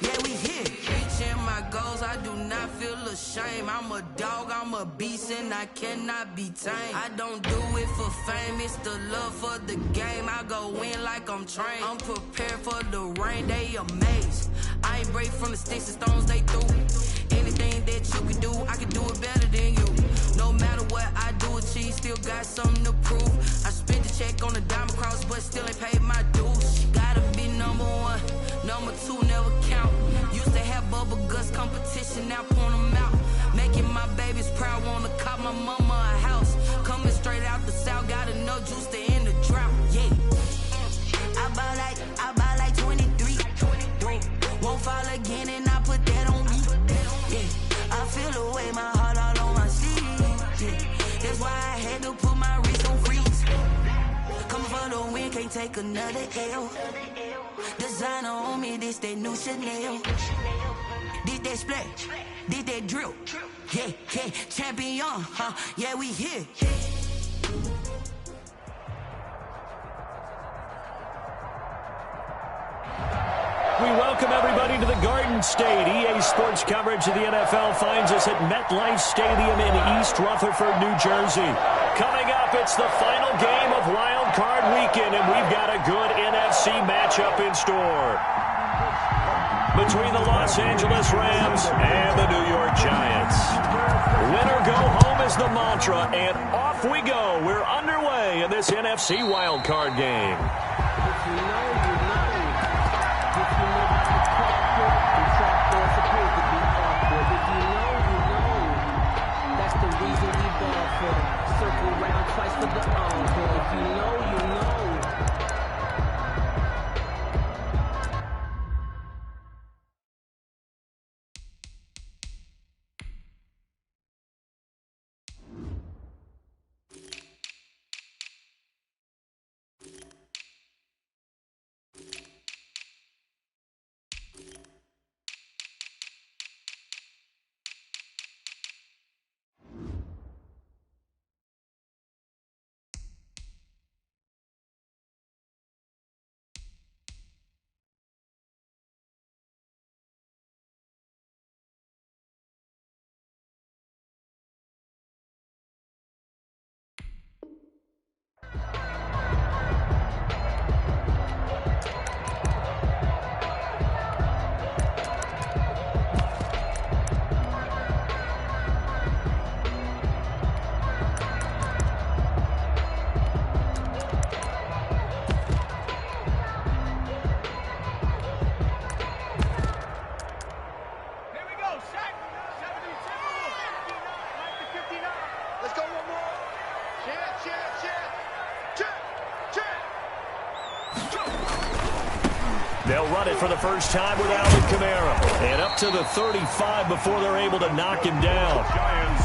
yeah, we here. Reaching my goals, I do not feel ashamed. I'm a dog, I'm a beast, and I cannot be tamed. I don't do it for fame, it's the love for the game. I go in like I'm trained. I'm prepared for the rain, they amazed. I ain't break from the sticks and stones they threw. Anything that you can do, I can do it better than you. No matter what I do, achieve, still got something to prove. I spent the check on the diamond cross, but still ain't paid my dues. Gotta be number one, number two never count. Used to have bubble guts competition, now point them out. Making my babies proud, wanna cop my mama a house. Coming straight out the south, got enough juice to end the drought. Yeah, I buy like 23. Won't fall again, and I put that on me. Yeah, I feel the way, my heart all on my sleeve. Yeah, that's why I had to put my wrist on freeze. Coming for the win, can't take another L. Designer on me, this that new Chanel. Did that splash, did that drill. Yeah, champion, yeah, we here. We welcome everybody to the Garden State. EA Sports coverage of the NFL finds us at MetLife Stadium in East Rutherford, New Jersey. Coming up, it's the final game of Wild Card Weekend, and we've got a good NFC matchup in store between the Los Angeles Rams and the New York Giants. Win or go home is the mantra, and off we go. We're underway in this NFC Wild Card game. For the encore. If you know, you know. They'll run it for the first time with Alvin Kamara. And up to the 35 before they're able to knock him down.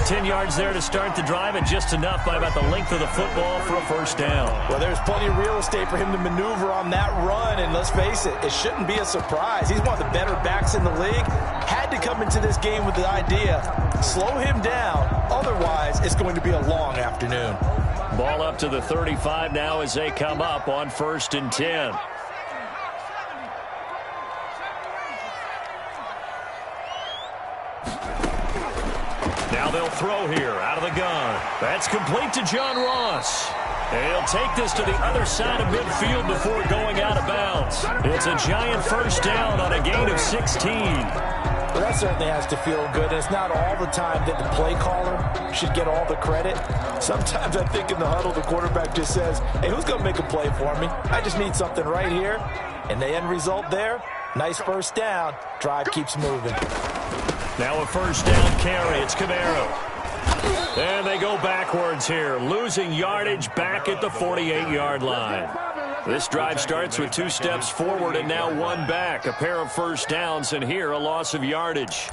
10 yards there to start the drive, and just enough by about the length of the football for a first down. Well, there's plenty of real estate for him to maneuver on that run, and let's face it, it shouldn't be a surprise. He's one of the better backs in the league. Had to come into this game with the idea, slow him down, otherwise it's going to be a long afternoon. Ball up to the 35 now as they come up on 1st and 10. Now they'll throw here out of the gun. That's complete to John Ross. He'll take this to the other side of midfield before going out of bounds. It's a giant first down on a gain of 16. Well, that certainly has to feel good. And it's not all the time that the play caller should get all the credit. Sometimes I think in the huddle, the quarterback just says, hey, who's going to make a play for me? I just need something right here. And the end result there, nice first down. Drive keeps moving. Now a first down carry. It's Kamara. And they go backwards here, losing yardage back at the 48-yard line. This drive starts with 2 steps forward and now 1 back. A pair of first downs, and here a loss of yardage.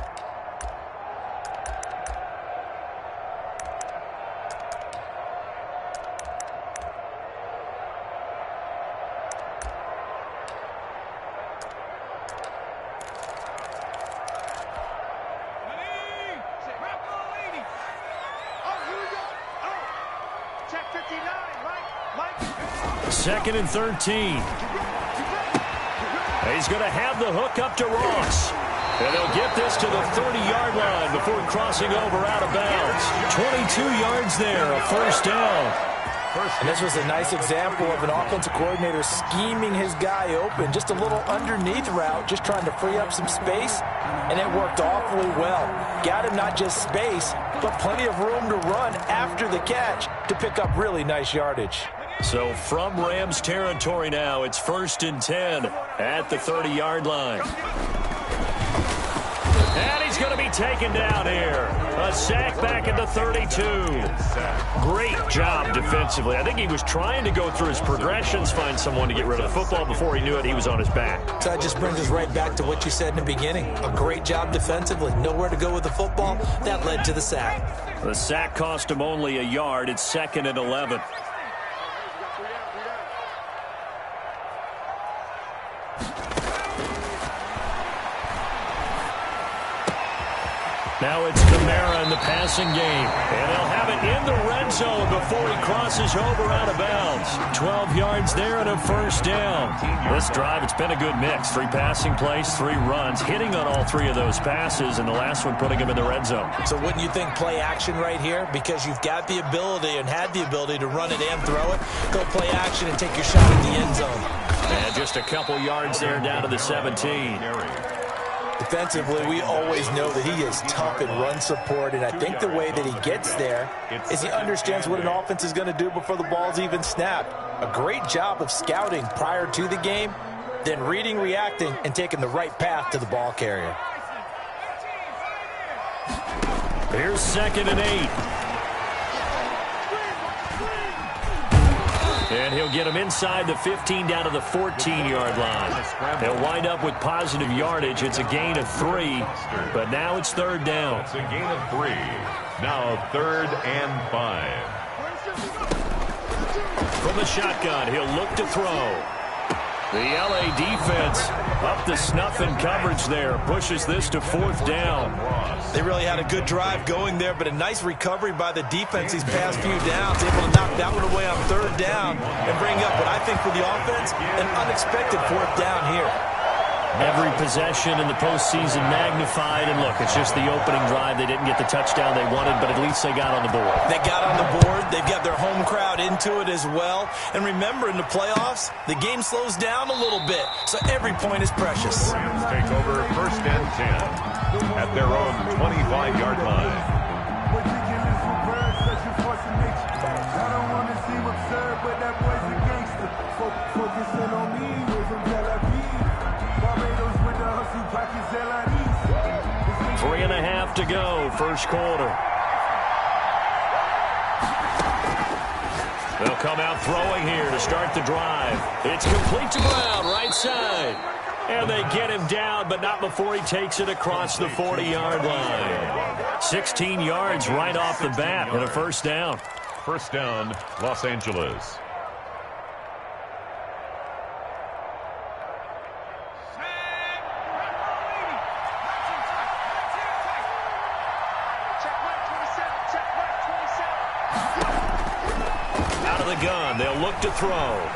Second and 13. He's going to have the hook up to Ross. And they'll get this to the 30-yard line before crossing over out of bounds. 22 yards there, a first down. And this was a nice example of an offensive coordinator scheming his guy open. Just a little underneath route, just trying to free up some space, and it worked awfully well. Got him not just space, but plenty of room to run after the catch to pick up really nice yardage. So from Rams territory now, it's 1st and 10 at the 30-yard line. And he's going to be taken down here. A sack back at the 32. Great job defensively. I think he was trying to go through his progressions, find someone to get rid of the football. Before he knew it, he was on his back. So that just brings us right back to what you said in the beginning. A great job defensively. Nowhere to go with the football. That led to the sack. The sack cost him only a yard. It's 2nd and 11. Now it's Kamara in the passing game. And they'll have it in the red zone before he crosses over out of bounds. 12 yards there and a first down. This drive, it's been a good mix. 3 passing plays, 3 runs, hitting on all 3 of those passes, and the last one putting him in the red zone. So wouldn't you think play action right here? Because you've got the ability and had the ability to run it and throw it. Go play action and take your shot at the end zone. And just a couple yards there down to the 17. Defensively, we always know that he is tough in run support, and I think the way that he gets there is he understands what an offense is going to do before the ball's even snapped. A great job of scouting prior to the game, then reading, reacting, and taking the right path to the ball carrier. Here's 2nd and 8. And he'll get him inside the 15 down to the 14-yard line. They'll wind up with positive yardage. It's a gain of 3, but now it's 3rd down. It's a gain of 3. Now 3rd and 5. From the shotgun, he'll look to throw. The LA defense up to snuff in coverage there. Pushes this to 4th down. They really had a good drive going there, but a nice recovery by the defense these past few downs. Able to knock that one away on 3rd down and bring up what I think for the offense, an unexpected 4th down here. Every possession in the postseason magnified. And look, it's just the opening drive. They didn't get the touchdown they wanted, but at least they got on the board. They got on the board. They've got their home crowd into it as well. And remember, in the playoffs, the game slows down a little bit, so every point is precious. Rams take over 1st and 10 at their own 25-yard line. Three and a half to go, first quarter. They'll come out throwing here to start the drive. It's complete to Brown, right side. And they get him down, but not before he takes it across the 40-yard line. 16 yards right off the bat and a first down. First down, Los Angeles. Gun. They'll look to throw.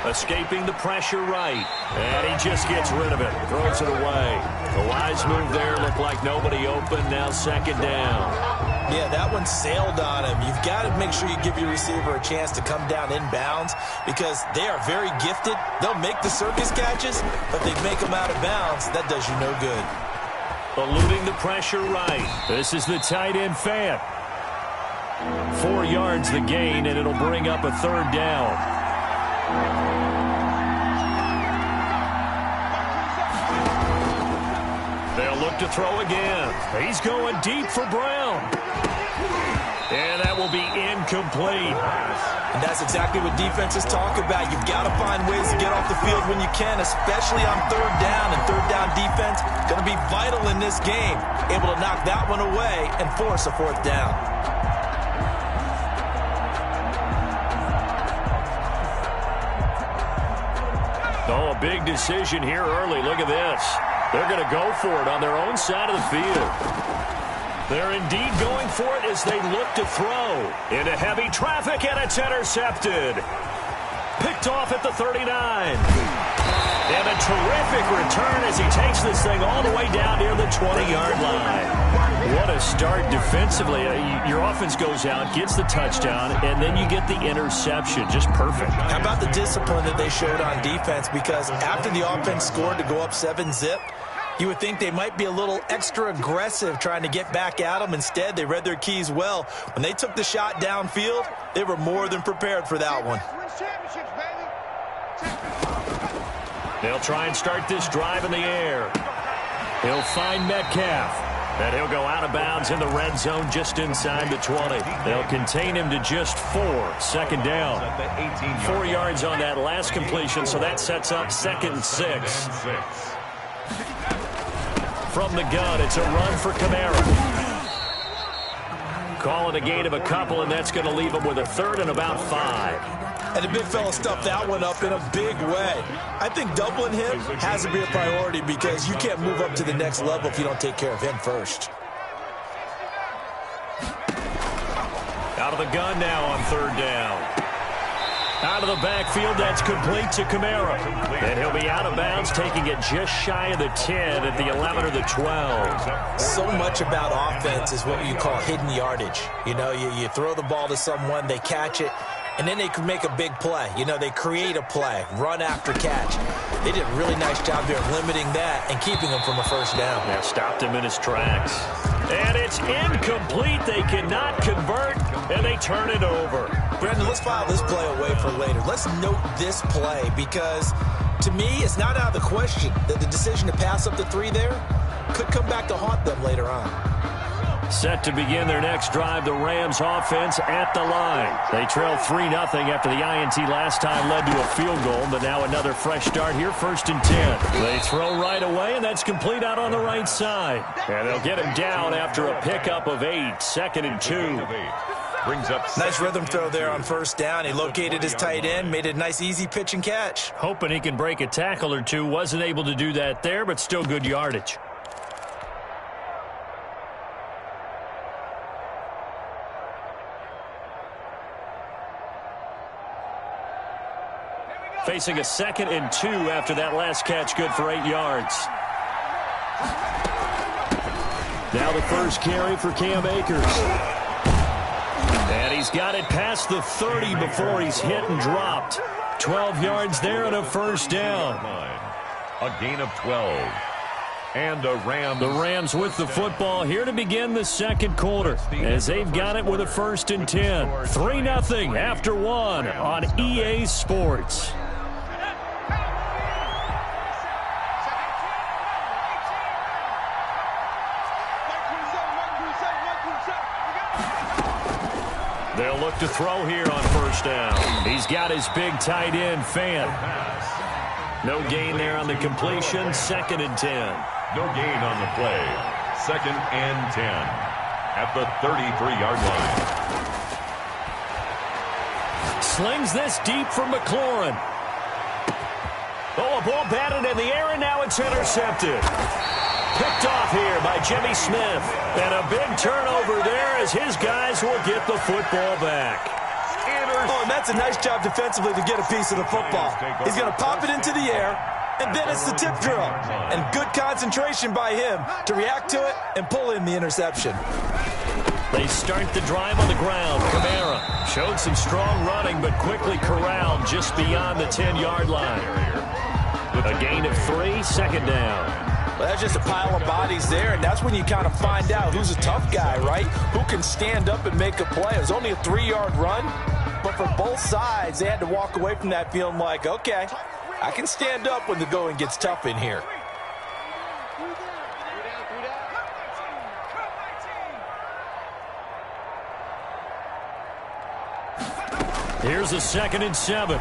Escaping the pressure right. And he just gets rid of it. Throws it away. The wise move there. Looked like nobody open. Now 2nd down. Yeah, that one sailed on him. You've got to make sure you give your receiver a chance to come down inbounds because they are very gifted. They'll make the circus catches, but they make them out of bounds. That does you no good. Eluding the pressure right. This is the tight end Fant. 4 yards the gain, and it'll bring up a 3rd down. They'll look to throw again. He's going deep for Brown. And that will be incomplete. And that's exactly what defenses talk about. You've got to find ways to get off the field when you can, especially on 3rd down. And 3rd down defense going to be vital in this game. Able to knock that one away and force a 4th down. Oh, a big decision here early. Look at this. They're going to go for it on their own side of the field. They're indeed going for it as they look to throw. Into heavy traffic, and it's intercepted. Picked off at the 39. And a terrific return as he takes this thing all the way down near the 20-yard line. What a start defensively. Your offense goes out, gets the touchdown, and then you get the interception. Just perfect. How about the discipline that they showed on defense? Because after the offense scored to go up 7-zip, you would think they might be a little extra aggressive trying to get back at them. Instead, they read their keys well. When they took the shot downfield, they were more than prepared for that one. They'll try and start this drive in the air. He'll find Metcalf. And he'll go out of bounds in the red zone just inside the 20. They'll contain him to just 4. Second down. 4 yards on that last completion, so that sets up 2nd and 6. From the gun, it's a run for Kamara. Call it a gain of a couple, and that's going to leave him with a 3rd and about 5. And the big fella stuffed that one up in a big way. I think doubling him has to be a priority because you can't move up to the next level if you don't take care of him first. Out of the gun now on 3rd down. Out of the backfield, that's complete to Kamara. And he'll be out of bounds, taking it just shy of the 10 at the 11 or the 12. So much about offense is what you call hidden yardage. You know, you throw the ball to someone, they catch it, and then they can make a big play. You know, they create a play, run after catch. They did a really nice job there of limiting that and keeping him from a 1st down. Yeah, stopped him in his tracks. And it's incomplete. They cannot convert, and they turn it over. Brandon, let's file this play away for later. Let's note this play because, to me, it's not out of the question that the decision to pass up the 3 there could come back to haunt them later on. Set to begin their next drive, the Rams offense at the line. They trail 3-0 after the INT last time led to a field goal, but now another fresh start here, 1st and 10. They throw right away, and that's complete out on the right side. And they'll get him down after a pickup of 8, 2nd and 2. Brings up nice rhythm throw there on 1st down. He located his tight end, made it a nice easy pitch and catch. Hoping he can break a tackle or two. Wasn't able to do that there, but still good yardage. Facing a 2nd and 2 after that last catch, good for 8 yards. Now the first carry for Cam Akers. And he's got it past the 30 before he's hit and dropped. 12 yards there and a 1st down. A gain of 12. And the Rams with the football here to begin the 2nd quarter as they've got it with a 1st and 10. 3-0 after 1 on EA Sports. They'll look to throw here on 1st down. He's got his big tight end, Fant. No gain there on the completion, 2nd and 10. No gain on the play. 2nd and 10 at the 33-yard line. Slings this deep for McLaurin. Oh, a ball batted in the air, and now it's intercepted. Picked off here by Jimmy Smith. And a big turnover there as his guys will get the football back. Oh, and that's a nice job defensively to get a piece of the football. He's going to pop it into the air, and then it's the tip drill. And good concentration by him to react to it and pull in the interception. They start the drive on the ground. Kamara showed some strong running, but quickly corralled just beyond the 10-yard line. A gain of 3, 2nd down. Well, that's just a pile of bodies there, and that's when you kind of find out who's a tough guy, right? Who can stand up and make a play. It was only a 3-yard run, but for both sides, they had to walk away from that feeling like, okay, I can stand up when the going gets tough in here. Here's a 2nd and 7.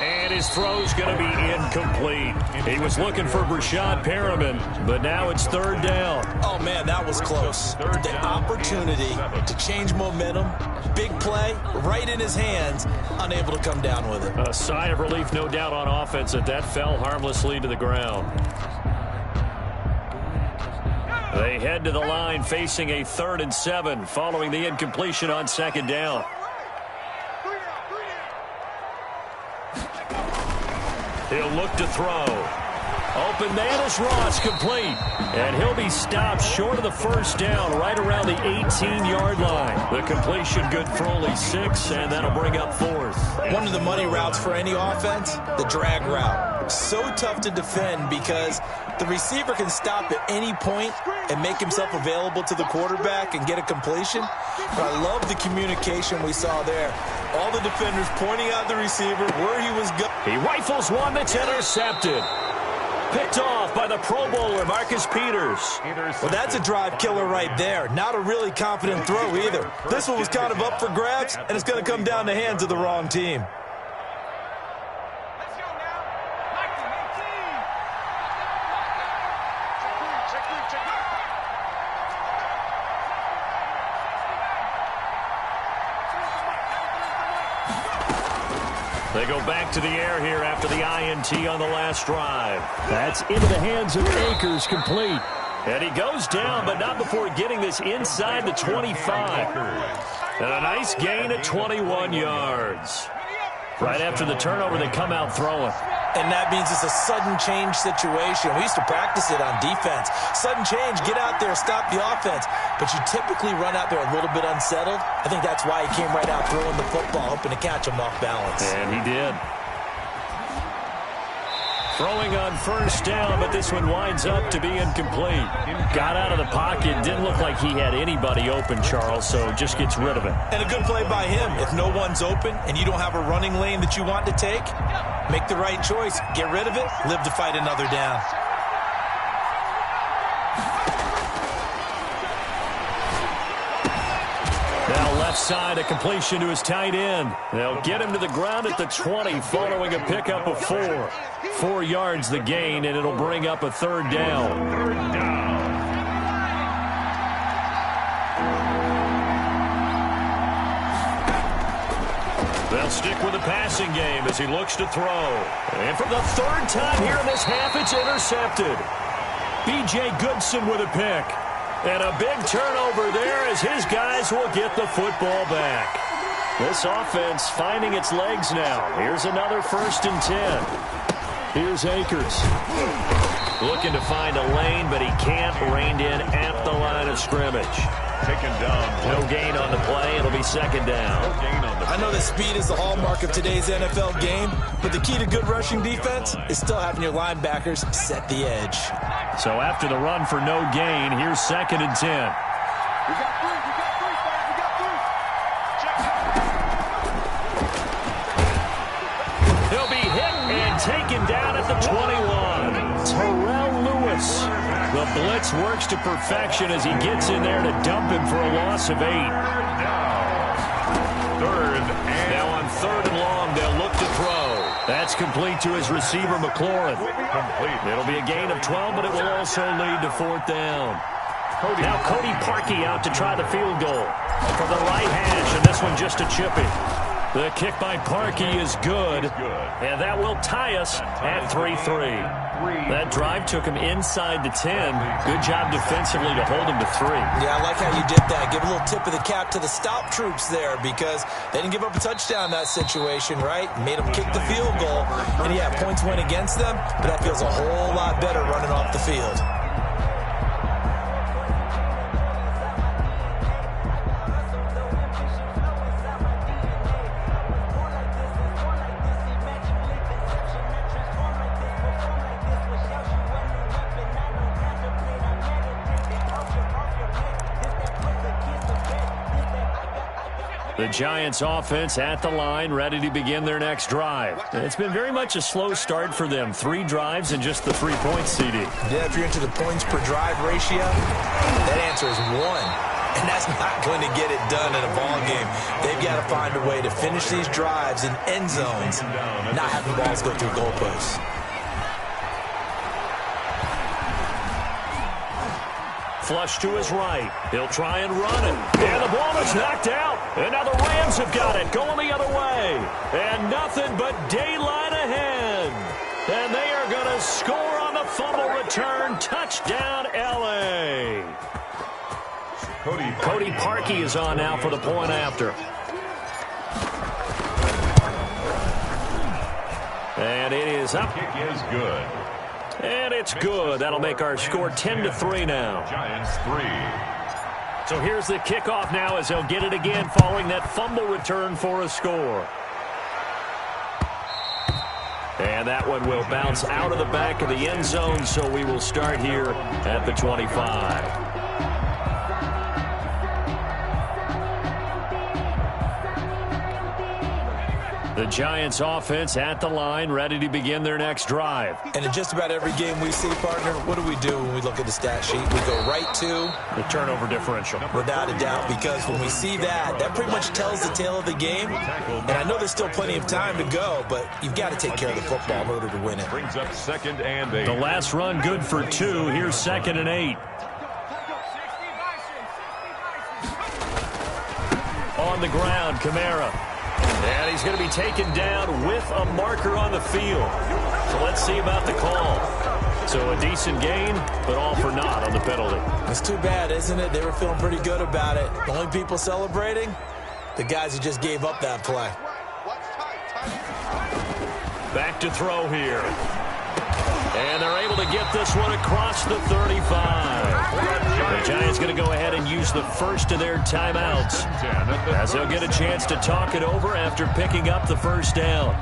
And his throw's going to be incomplete. He was looking for Brashad Perriman, but now it's 3rd down. Oh, man, that was close. The opportunity to change momentum, big play, right in his hands, unable to come down with it. A sigh of relief, no doubt, on offense that fell harmlessly to the ground. They head to the line facing a 3rd and 7 following the incompletion on 2nd down. He'll look to throw. Open man is Ross, complete. And he'll be stopped short of the first down, right around the 18-yard line. The completion good for only 6, and that'll bring up 4th. One of the money routes for any offense, the drag route. So tough to defend because the receiver can stop at any point and make himself available to the quarterback and get a completion. But I love the communication we saw there. All the defenders pointing out the receiver, where he was going. He rifles one that's intercepted. Picked off by the Pro Bowler, Marcus Peters. Well, that's a drive killer right there. Not a really confident throw either. This one was kind of up for grabs, and it's going to come down the hands of the wrong team. They go back to the air here after the INT on the last drive. That's into the hands of Akers, complete. And he goes down, but not before getting this inside the 25. And a nice gain at 21 yards. Right after the turnover, they come out throwing. And that means it's a sudden change situation. We used to practice it on defense. Sudden change, get out there, stop the offense. But you typically run out there a little bit unsettled. I think that's why he came right out throwing the football, hoping to catch him off balance. And he did. Throwing on first down, but this one winds up to be incomplete. Got out of the pocket. Didn't look like he had anybody open, Charles, so just gets rid of it. And a good play by him. If no one's open and you don't have a running lane that you want to take, make the right choice. Get rid of it. Live to fight another down. Now left side, a completion to his tight end. They'll get him to the ground at the 20 following a pickup of 4. 4 yards the gain, and it'll bring up a 3rd down. They'll stick with the passing game as he looks to throw. And for the 3rd time here in this half, it's intercepted. B.J. Goodson with a pick. And a big turnover there as his guys will get the football back. This offense finding its legs now. Here's another 1st and 10. Here's Akers. Looking to find a lane, but he can't. Reined in at the line of scrimmage. Taken down. No gain on the play. It'll be 2nd down. No gain on the play. I know that speed is the hallmark of today's NFL game, but the key to good rushing defense is still having your linebackers set the edge. So after the run for no gain, here's 2nd and 10. He'll be hit and taken down at the 21. Terrell Lewis. The blitz works to perfection as he gets in there to dump him for a loss of 8. Now on 3rd and long, they'll look to throw. That's complete to his receiver, McLaurin. It'll be a gain of 12, but it will also lead to 4th down. Now Cody Parkey out to try the field goal from the right hash, and this one just a chippy. The kick by Parkey is good, and that will tie us at 3-3. That drive took him inside the 10. Good job defensively to hold him to 3. Yeah, I like how you did that. Give a little tip of the cap to the stop troops there because they didn't give up a touchdown in that situation, right? Made them kick the field goal. And, yeah, points went against them, but that feels a whole lot better running off the field. The Giants offense at the line, ready to begin their next drive. It's been very much a slow start for them. 3 drives and just the 3 points, CD. Yeah, if you're into the points per drive ratio, that answer is 1. And that's not going to get it done in a ball game. They've got to find a way to finish these drives in end zones, not have the balls go through goalposts. Flush to his right. He'll try and run it. And the ball is knocked out. And now the Rams have got it. Going the other way. And nothing but daylight ahead. And they are going to score on the fumble return. Touchdown, L.A. Cody Parkey is on now for the point after. And it is up. Kick is good. And it's good. That'll make our score 10-3 now. Giants 3. So here's the kickoff now as they'll get it again following that fumble return for a score. And that one will bounce out of the back of the end zone, so we will start here at the 25. The Giants offense at the line, ready to begin their next drive. And in just about every game we see, partner, what do we do when we look at the stat sheet? We go right to the turnover differential. Without a doubt, because when we see that, that pretty much tells the tale of the game. And I know there's still plenty of time to go, but you've got to take care of the football in order to win it. Brings up 2nd and 8. The last run good for 2. Here's 2nd and 8. On the ground, Kamara. And he's going to be taken down with a marker on the field. So let's see about the call. So a decent gain, but all for naught on the penalty. It's too bad, isn't it? They were feeling pretty good about it. The only people celebrating, the guys who just gave up that play. Back to throw here. And they're able to get this one across the 35. The Giants going to go ahead and use the first of their timeouts as they'll get a chance to talk it over after picking up the first down.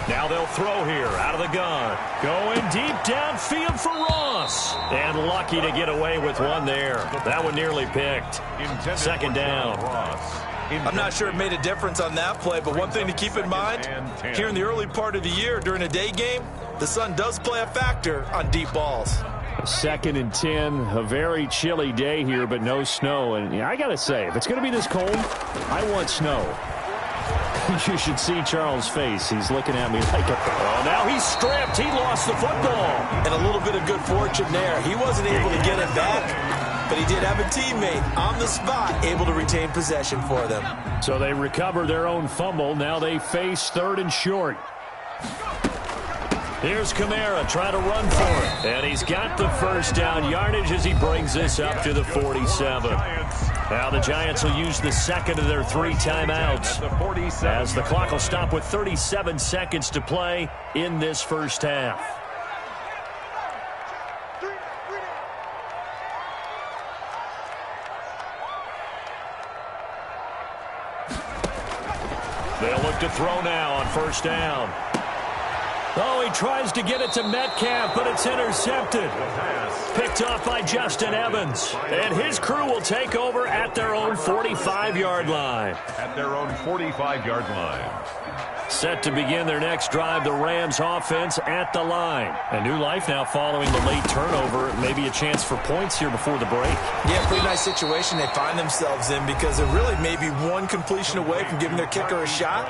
Now they'll throw here out of the gun. Going deep downfield for Ross. And lucky to get away with one there. That one nearly picked. 2nd down. I'm not sure it made a difference on that play, but one thing to keep in mind, here in the early part of the year during a day game, the sun does play a factor on deep balls. 2nd and 10, a very chilly day here, but no snow. And I got to say, if it's going to be this cold, I want snow. You should see Charles' face. He's looking at me like, oh, now he's stripped. He lost the football. And a little bit of good fortune there. He wasn't able to get it back, but he did have a teammate on the spot able to retain possession for them. So they recover their own fumble. Now they face 3rd and short. Here's Kamara trying to run for it. And he's got the first down yardage as he brings this up to the 47. Now the Giants will use the 2nd of their 3 timeouts as the clock will stop with 37 seconds to play in this first half. They'll look to throw now on first down. Oh, he tries to get it to Metcalf, but it's intercepted. Picked off by Justin Evans. And his crew will take over at their own 45-yard line. At their own 45-yard line. Set to begin their next drive, the Rams offense at the line. A new life now following the late turnover. Maybe a chance for points here before the break. Yeah, pretty nice situation they find themselves in because they're really maybe one completion away from giving their kicker a shot.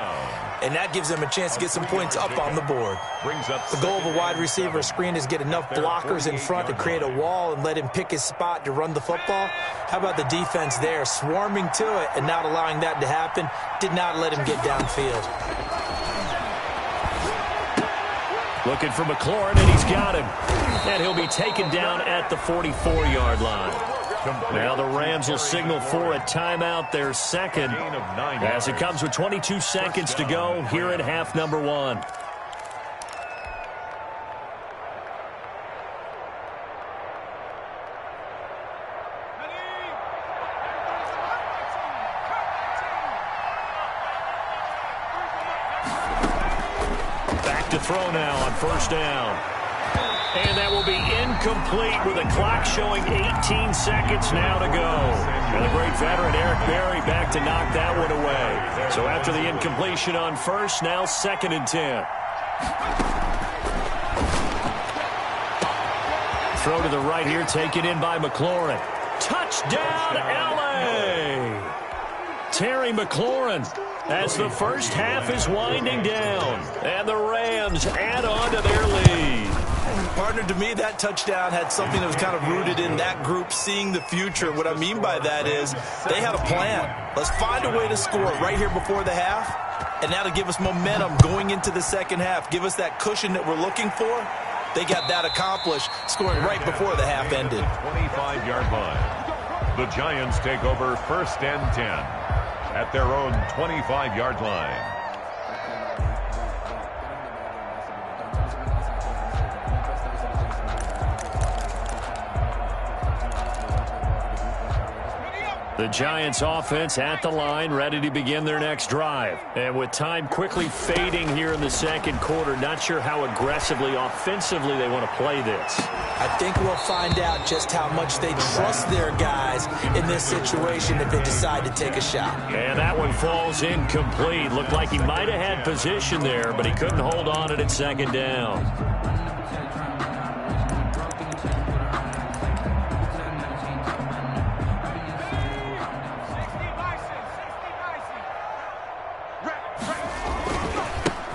And that gives them a chance to get some points up on the board. The goal of a wide receiver screen is get enough blockers in front to create a wall and let him pick his spot to run the football. How about the defense there, swarming to it and not allowing that to happen? Did not let him get downfield. Looking for McLaurin, and he's got him. And he'll be taken down at the 44-yard line. Now the Rams will signal for a timeout, their 2nd, as it comes with 22 seconds to go here at half number 1. Back to throw now on first down. And that will be incomplete with the clock showing 18 seconds now to go. And the great veteran Eric Berry back to knock that one away. So after the incompletion on first, now 2nd and 10. Throw to the right here, taken in by McLaurin. Touchdown, L.A. Terry McLaurin as the first half is winding down. And the Rams add on to their lead. Partner, to me, that touchdown had something that was kind of rooted in that group seeing the future. What I mean by that is they had a plan. Let's find a way to score right here before the half, and that'll give us momentum going into the second half. Give us that cushion that we're looking for, they got that accomplished, scoring right before the half ended. 25-yard line. The Giants take over 1st and 10 at their own 25-yard line. The Giants offense at the line, ready to begin their next drive. And with time quickly fading here in the second quarter, not sure how aggressively, offensively they want to play this. I think we'll find out just how much they trust their guys in this situation if they decide to take a shot. And that one falls incomplete. Looked like he might have had position there, but he couldn't hold on it at second down.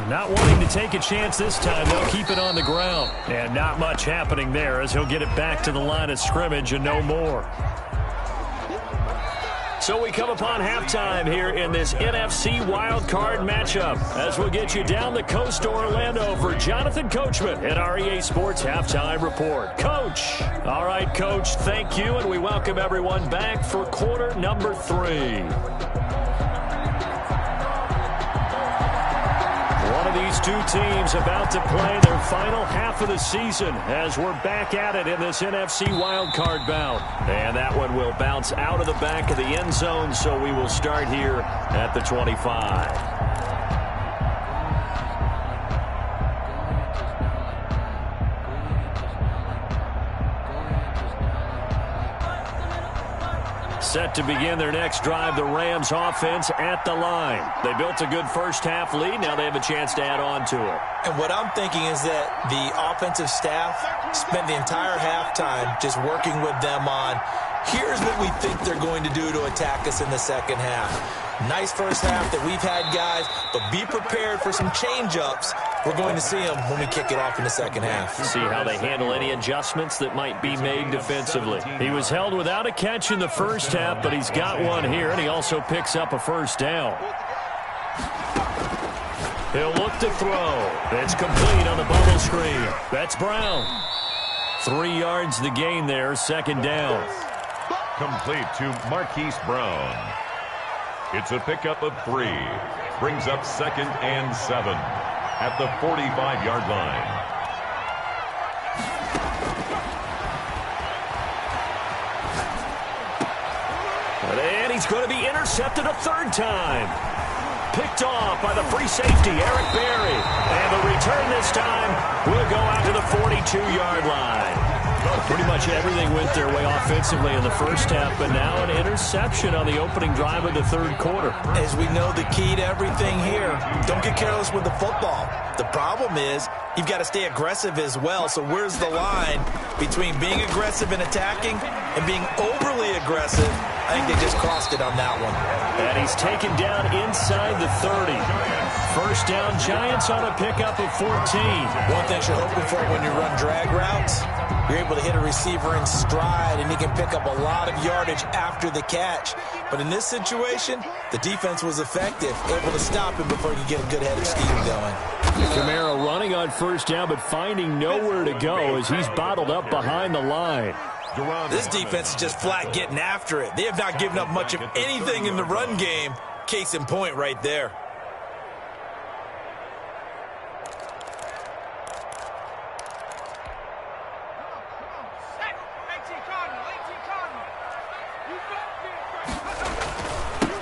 Not wanting to take a chance this time, they'll keep it on the ground. And not much happening there as he'll get it back to the line of scrimmage and no more. So we come upon halftime here in this NFC wildcard matchup as we'll get you down the coast to Orlando for Jonathan Coachman at our EA Sports Halftime Report. Coach. All right, Coach, thank you, and we welcome everyone back for quarter number 3. These two teams about to play their final half of the season as we're back at it in this NFC wildcard bout. And that one will bounce out of the back of the end zone, so we will start here at the 25. Set to begin their next drive, the Rams offense at the line. They built a good first half lead. Now they have a chance to add on to it. And what I'm thinking is that the offensive staff spent the entire halftime just working with them on, here's what we think they're going to do to attack us in the second half. Nice first half that we've had, guys, but be prepared for some change-ups. We're going to see them when we kick it off in the second half. See how they handle any adjustments that might be made defensively. He was held without a catch in the first half, but he's got one here, and he also picks up a first down. He'll look to throw. It's complete on the bubble screen. That's Brown. 3 yards the gain there, second down. Complete to Marquise Brown. It's a pickup of 3. Brings up 2nd and 7 at the 45-yard line. And he's going to be intercepted a third time. Picked off by the free safety, Eric Berry. And the return this time will go out to the 42-yard line. Pretty much everything went their way offensively in the first half, but now an interception on the opening drive of the third quarter. As we know, the key to everything here, don't get careless with the football. The problem is you've got to stay aggressive as well. So where's the line between being aggressive and attacking and being overly aggressive? I think they just crossed it on that one. And he's taken down inside the 30. First down, Giants on a pickup of 14. One thing you're hoping for when you run drag routes, you're able to hit a receiver in stride, and he can pick up a lot of yardage after the catch. But in this situation, the defense was effective, able to stop him before he could get a good head of steam going. Kamara running on first down, but finding nowhere to go as he's bottled up behind the line. This defense is just flat getting after it. They have not given up much of anything in the run game. Case in point right there.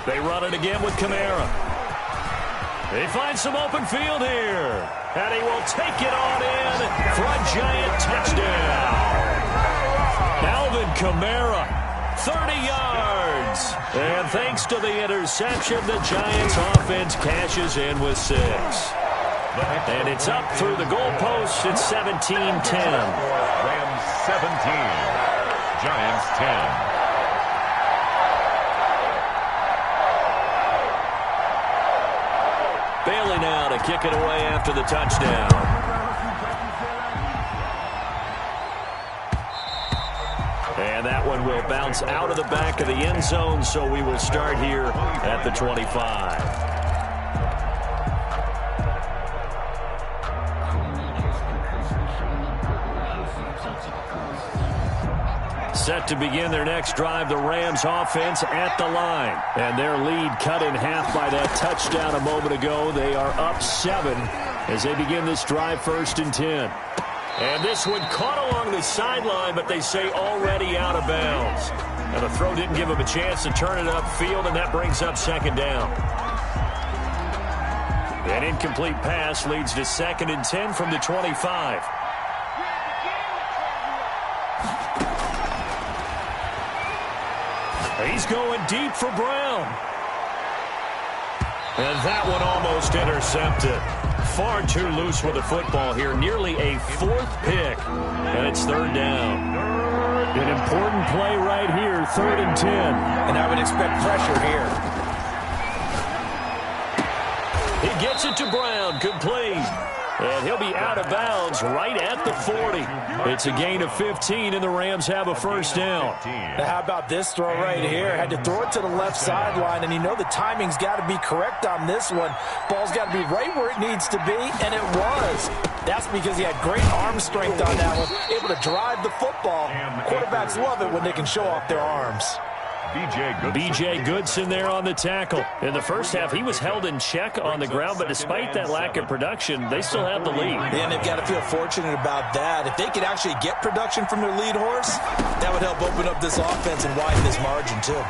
They run it again with Kamara. They find some open field here. And he will take it on in for a Giant touchdown. Alvin Kamara, 30 yards. And thanks to the interception, the Giants offense cashes in with 6. And it's up through the goalposts. It's 17-10. Rams 17. Giants 10. Bailey now to kick it away after the touchdown. And that one will bounce out of the back of the end zone, so we will start here at the 25. Set to begin their next drive, the Rams offense at the line. And their lead cut in half by that touchdown a moment ago. They are up 7 as they begin this drive, 1st and 10. And this one caught along the sideline, but they say already out of bounds. And the throw didn't give him a chance to turn it upfield, and that brings up 2nd down. An incomplete pass leads to 2nd and 10 from the 25. He's going deep for Brown. And that one almost intercepted. Far too loose with the football here. Nearly a 4th pick. And it's 3rd down. An important play right here, 3rd and 10. And I would expect pressure here. He gets it to Brown, complete. And he'll be out of bounds right at the 40. It's a gain of 15, and the Rams have a 1st down. Now how about this throw right here? Had to throw it to the left sideline, and you know the timing's got to be correct on this one. Ball's got to be right where it needs to be, and it was. That's because he had great arm strength on that one, able to drive the football. Quarterbacks love it when they can show off their arms. B.J. Goodson there on the tackle. In the first half, he was held in check on the ground, but despite that lack of production, they still have the lead. And they've got to feel fortunate about that. If they could actually get production from their lead horse, that would help open up this offense and widen this margin, too.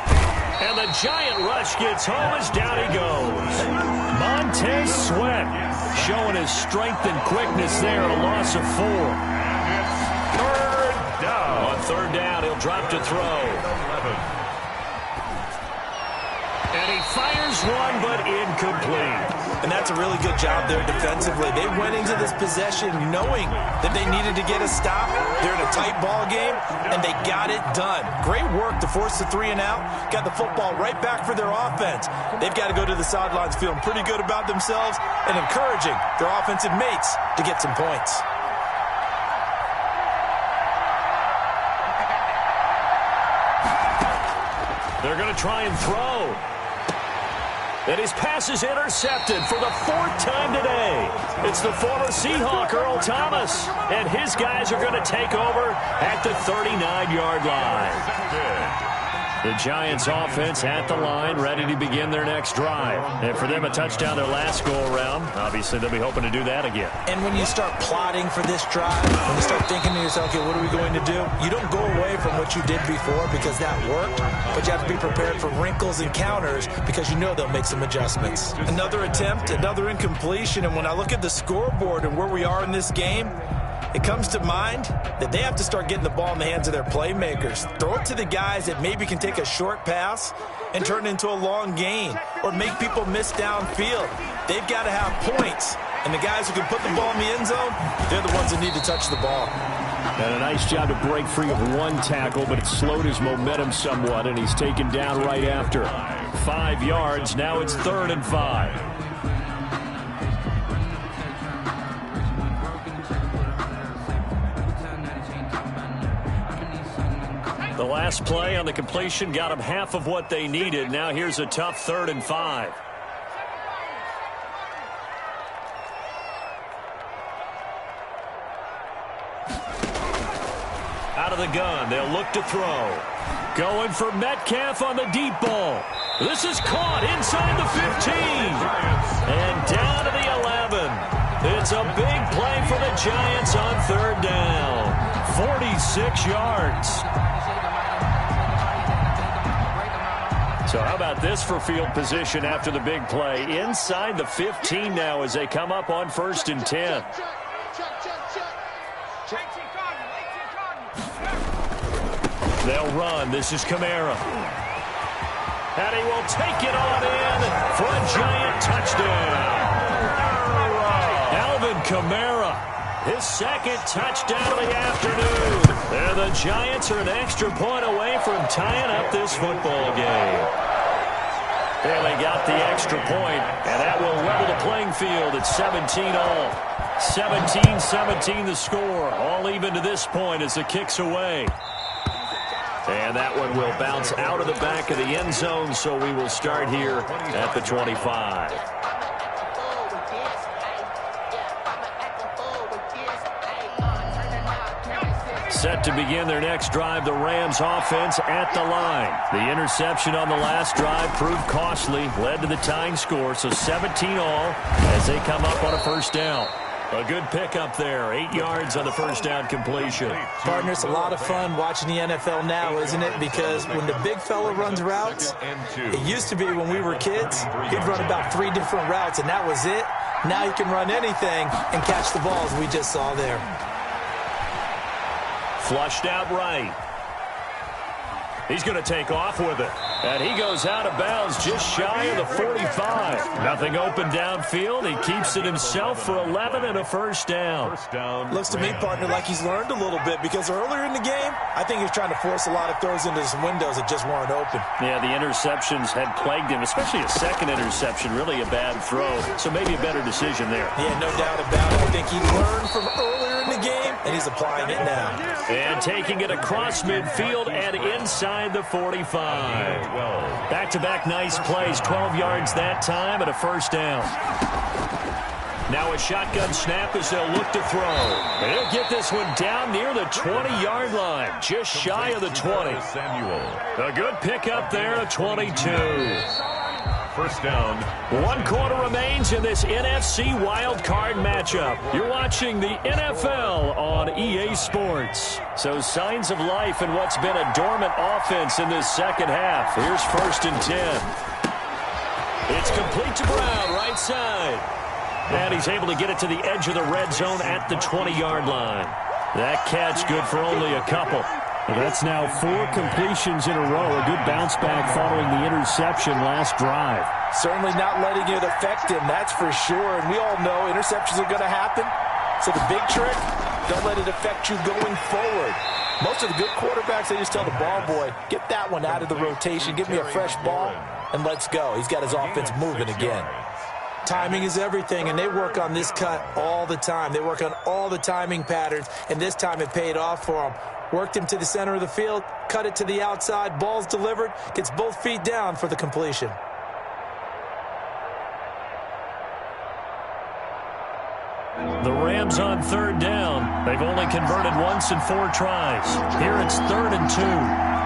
And the giant rush gets home as down he goes. Montez Sweat showing his strength and quickness there, a loss of 4. Third down. On 3rd down, he'll drop to throw. And he fires one, but incomplete. And that's a really good job there defensively. They went into this possession knowing that they needed to get a stop. They're in a tight ball game, and they got it done. Great work to force the 3 and out. Got the football right back for their offense. They've got to go to the sidelines feeling pretty good about themselves and encouraging their offensive mates to get some points. They're going to try and throw. And his pass is intercepted for the 4th time today. It's the former Seahawk, Earl Thomas. And his guys are going to take over at the 39-yard line. The Giants offense at the line, ready to begin their next drive. And for them, a touchdown their last go-around. Obviously, they'll be hoping to do that again. And when you start plotting for this drive, when you start thinking to yourself, okay, what are we going to do? You don't go away from what you did before because that worked, but you have to be prepared for wrinkles and counters because you know they'll make some adjustments. Another attempt, another incompletion, and when I look at the scoreboard and where we are in this game, it comes to mind that they have to start getting the ball in the hands of their playmakers. Throw it to the guys that maybe can take a short pass and turn it into a long gain or make people miss downfield. They've got to have points. And the guys who can put the ball in the end zone, they're the ones that need to touch the ball. And a nice job to break free of one tackle, but it slowed his momentum somewhat, and he's taken down right after. 5 yards. Now it's 3rd and 5. The last play on the completion got them half of what they needed. Now here's a tough 3rd and 5. Out of the gun, they'll look to throw. Going for Metcalf on the deep ball. This is caught inside the 15. And down to the 11. It's a big play for the Giants on 3rd down. 46 yards. So how about this for field position after the big play? Inside the 15 now as they come up on 1st and 10. They'll run. This is Kamara. And he will take it on in for a Giant touchdown. Alvin Kamara, his 2nd touchdown of the afternoon. And the Giants are an extra point away from tying up this football game. And they got the extra point, and that will level the playing field at 17 all. 17-17 the score. All even to this point as the kick's away. And that one will bounce out of the back of the end zone, so we will start here at the 25. Set to begin their next drive, the Rams offense at the line. The interception on the last drive proved costly, led to the tying score, so 17 all as they come up on a first down. A good pickup there, 8 yards on the first down completion. Partner, it's a lot of fun watching the NFL now, isn't it? Because when the big fella runs routes, it used to be when we were kids, he'd run about 3 different routes, and that was it. Now he can run anything and catch the balls we just saw there. Flushed out right. He's going to take off with it. And he goes out of bounds just shy of the 45. Nothing open downfield. He keeps it himself for 11 and a first down. Looks to me, partner, like he's learned a little bit because earlier in the game, I think he was trying to force a lot of throws into some windows that just weren't open. Yeah, the interceptions had plagued him, especially a second interception. Really a bad throw. So maybe a better decision there. Yeah, no doubt about it. I think he learned from earlier in the game, and he's applying it now. And taking it across midfield and inside the 45. Back-to-back nice plays, 12 yards that time and a first down. Now a shotgun snap as they'll look to throw. They'll get this one down near the 20-yard line, just shy of the 20. A good pickup there at 22. First down. 1 quarter remains in this NFC wild card matchup. You're watching the NFL on EA Sports. So signs of life in what's been a dormant offense in this second half. Here's 1st and 10. It's complete to Brown, right side. And he's able to get it to the edge of the red zone at the 20-yard line. That catch good for only a couple. That's now 4 completions in a row. A good bounce back following the interception last drive. Certainly not letting it affect him, that's for sure. And we all know interceptions are going to happen. So the big trick, don't let it affect you going forward. Most of the good quarterbacks, they just tell the ball boy, get that one out of the rotation, give me a fresh ball, and let's go. He's got his offense moving again. Timing is everything, and they work on this cut all the time. They work on all the timing patterns, and this time it paid off for them. Worked him to the center of the field, cut it to the outside, ball's delivered, gets both feet down for the completion. The Rams on 3rd down. They've only converted once in 4 tries. Here it's 3rd and 2.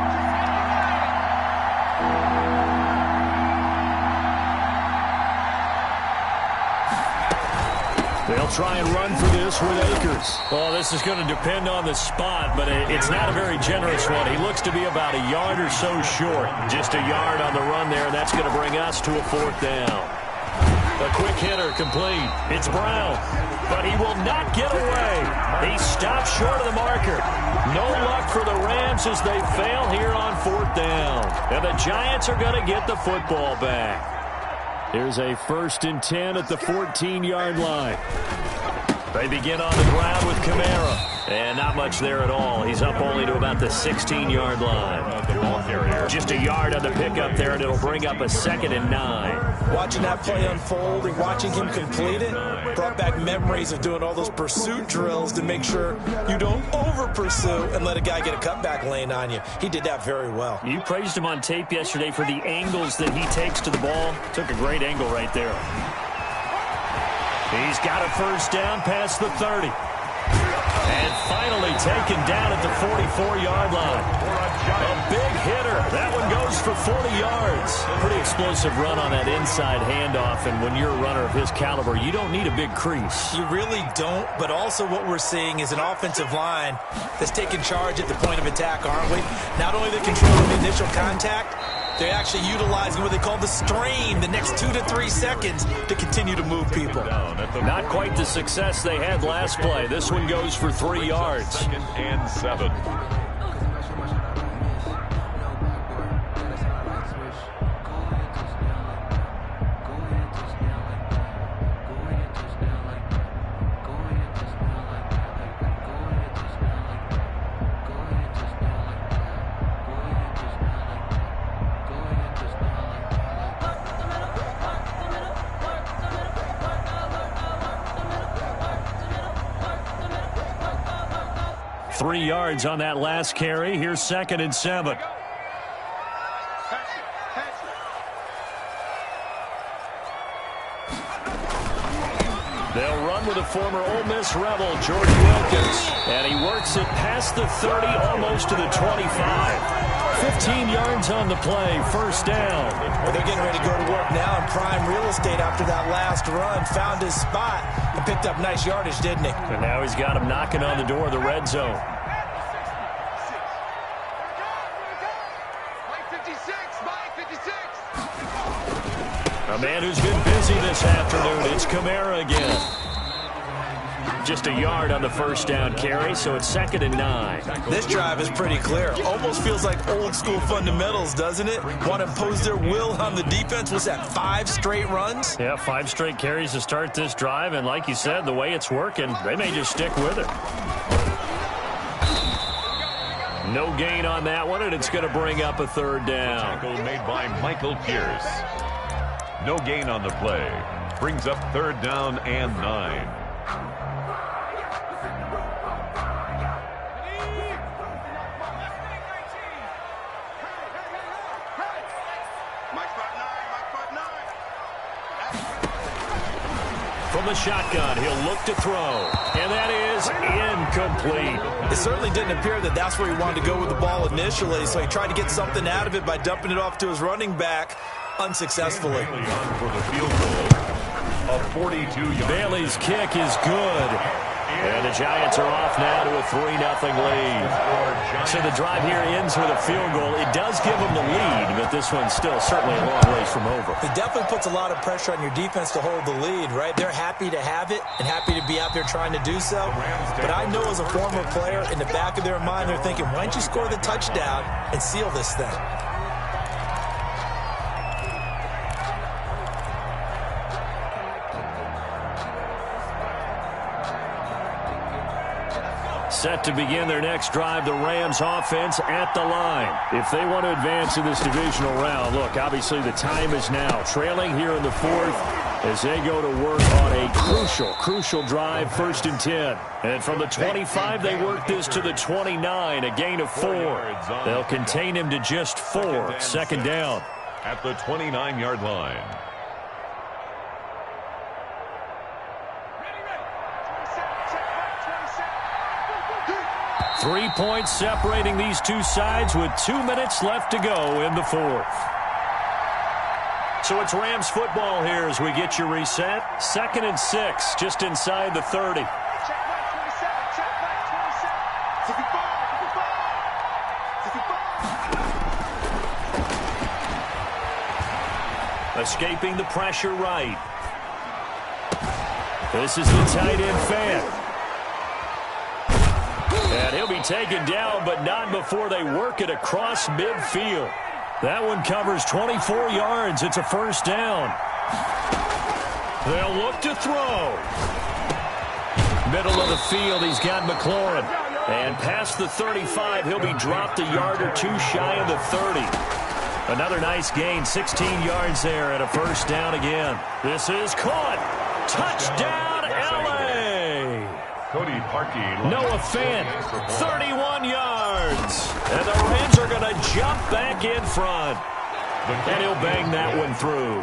They'll try and run for this with Akers. Well, this is going to depend on the spot, but it's not a very generous one. He looks to be about a yard or so short. Just a yard on the run there, and that's going to bring us to a 4th down. A quick hitter complete. It's Brown, but he will not get away. He stops short of the marker. No luck for the Rams as they fail here on 4th down. And the Giants are going to get the football back. Here's a 1st and 10 at the 14-yard line. They begin on the ground with Kamara. And not much there at all. He's up only to about the 16-yard line. Just a yard on the pickup there, and it'll bring up a 2nd and 9. Watching that play unfold and watching him complete it brought back memories of doing all those pursuit drills to make sure you don't over-pursue and let a guy get a cutback lane on you. He did that very well. You praised him on tape yesterday for the angles that he takes to the ball. Took a great angle right there. He's got a first down past the 30. And finally taken down at the 44-yard line. A big hitter. That one goes for 40 yards. Pretty explosive run on that inside handoff, and when you're a runner of his caliber, you don't need a big crease. You really don't, but also what we're seeing is an offensive line that's taking charge at the point of attack, aren't we? Not only they controlling the initial contact, they're actually utilizing what they call the strain, the next 2 to 3 seconds to continue to move people. Not quite the success they had last play. This one goes for 3 yards. 2nd and 7. Three yards on that last carry. Here's 2nd and 7. They'll run with a former Ole Miss Rebel, George Wilkins. And he works it past the 30, almost to the 25. 15 yards on the play, first down. Well, they're getting ready to go to work now in prime real estate after that last run. Found his spot and picked up nice yardage, didn't he? And now he's got him knocking on the door of the red zone. A man who's been busy this afternoon, it's Kamara again. Just a yard on the first down carry, so it's 2nd and 9. This drive is pretty clear. Almost feels like old school fundamentals, doesn't it? Want to impose their will on the defense. Was that 5 straight runs? Yeah, 5 straight carries to start this drive, and like you said, the way it's working, they may just stick with it. No gain on that one, and it's going to bring up a 3rd down. Tackle made by Michael Pierce. No gain on the play. Brings up 3rd down and 9. From the shotgun, he'll look to throw. And that is incomplete. It certainly didn't appear that that's where he wanted to go with the ball initially, so he tried to get something out of it by dumping it off to his running back unsuccessfully. For the field goal, a 42-yard. Bailey's kick is good. And the Giants are off now to a 3-0 lead. So the drive here ends with a field goal. It does give them the lead, but this one's still certainly a long ways from over. It definitely puts a lot of pressure on your defense to hold the lead, right? They're happy to have it and happy to be out there trying to do so. But I know as a former player, in the back of their mind, they're thinking, why don't you score the touchdown and seal this thing? Set to begin their next drive, the Rams offense at the line. If they want to advance in this divisional round, look, obviously the time is now. Trailing here in the 4th as they go to work on a crucial drive, 1st and 10. And from the 25, they work this to the 29, a gain of 4. They'll contain him to just 4, 2nd down. At the 29-yard line. 3 points separating these two sides with 2 minutes left to go in the 4th. So it's Rams football here as we get you reset. 2nd and 6, just inside the 30. Escaping the pressure right. This is the tight end fan. And he'll be taken down, but not before they work it across midfield. That one covers 24 yards. It's a 1st down. They'll look to throw. Middle of the field, he's got McLaurin. And past the 35, he'll be dropped a yard or 2 shy of the 30. Another nice gain, 16 yards there, and a 1st down again. This is caught. Touchdown, L.A. Cody Parkey. Noah Fant, 31 yards. And the Rams are going to jump back in front. And he'll bang that one through.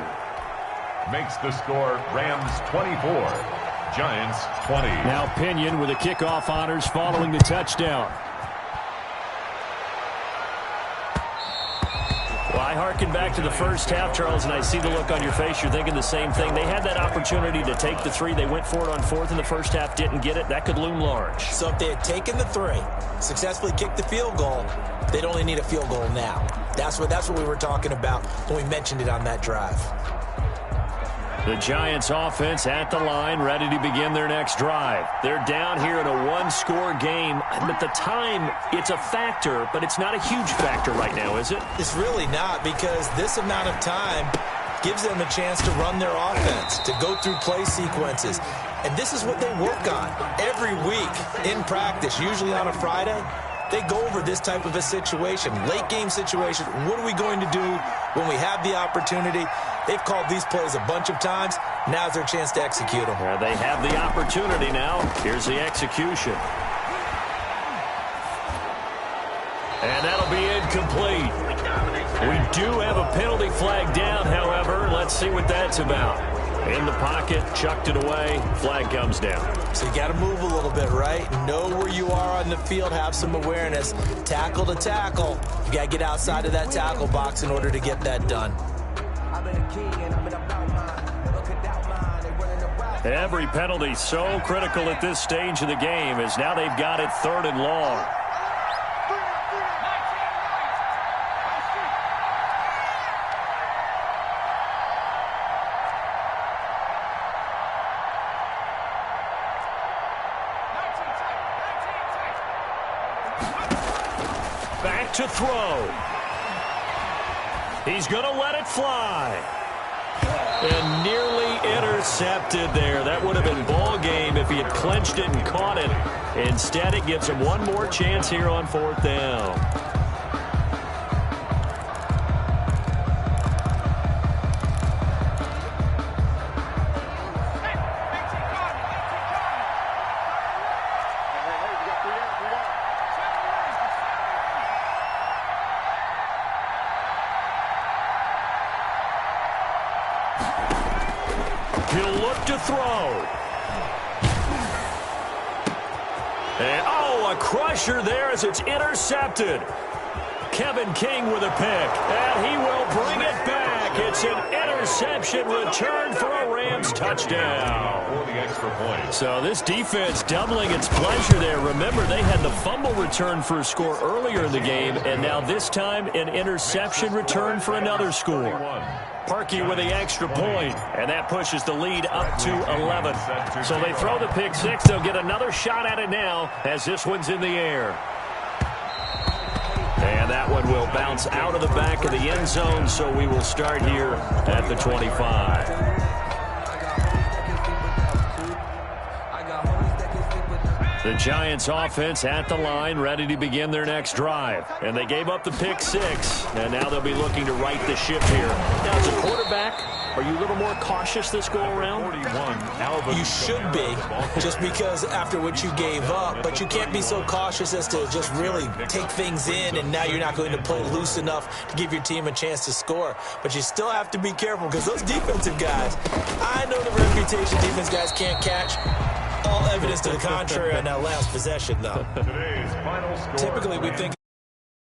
Makes the score Rams 24, Giants 20. Now Pinion with the kickoff honors following the touchdown. Well, I hearken back to the first half, Charles, and I see the look on your face. You're thinking the same thing. They had that opportunity to take the 3. They went for it on 4th in the first half, didn't get it. That could loom large. So if they had taken the 3, successfully kicked the field goal, they'd only need a field goal now. That's what we were talking about when we mentioned it on that drive. The Giants offense at the line, ready to begin their next drive. They're down here in a 1-score game. At the time, it's a factor, but it's not a huge factor right now, is it? It's really not, because this amount of time gives them a chance to run their offense, to go through play sequences. And this is what they work on every week in practice, usually on a Friday. They go over this type of a situation, late game situation. What are we going to do when we have the opportunity? They've called these plays a bunch of times. Now's their chance to execute them. They have the opportunity now. Here's the execution. And that'll be incomplete. We do have a penalty flag down, however. Let's see what that's about. In the pocket, chucked it away. Flag comes down. So you got to move a little bit, right? Know where you are on the field. Have some awareness. Tackle to tackle. You got to get outside of that tackle box in order to get that done. Every penalty so critical at this stage of the game as now they've got it 3rd and long. Back to throw. He's going to let it fly. And nearly intercepted there. That would have been ball game if he had clinched it and caught it. Instead, it gives him one more chance here on 4th down. He'll look to throw. And, oh, a crusher there as it's intercepted. Kevin King with a pick. And he will bring it back. It's an interception return for a Rams touchdown. For the extra point. So this defense doubling its pleasure there. Remember, they had the fumble return for a score earlier in the game, and now this time an interception return for another score. Parkey with the extra point, and that pushes the lead up to 11. So they throw the pick six. They'll get another shot at it now as this one's in the air. And that one will bounce out of the back of the end zone, so we will start here at the 25. The Giants offense at the line, ready to begin their next drive. And they gave up the pick six, and now they'll be looking to right the ship here. Now, as a quarterback, are you a little more cautious this go-around? You should be, just because after what you gave up. But you can't be so cautious as to just really take things in, and now you're not going to play loose enough to give your team a chance to score. But you still have to be careful because those defensive guys, I know the reputation defense guys can't catch. All evidence to the contrary on that last possession, though. Today's final score. Typically, we think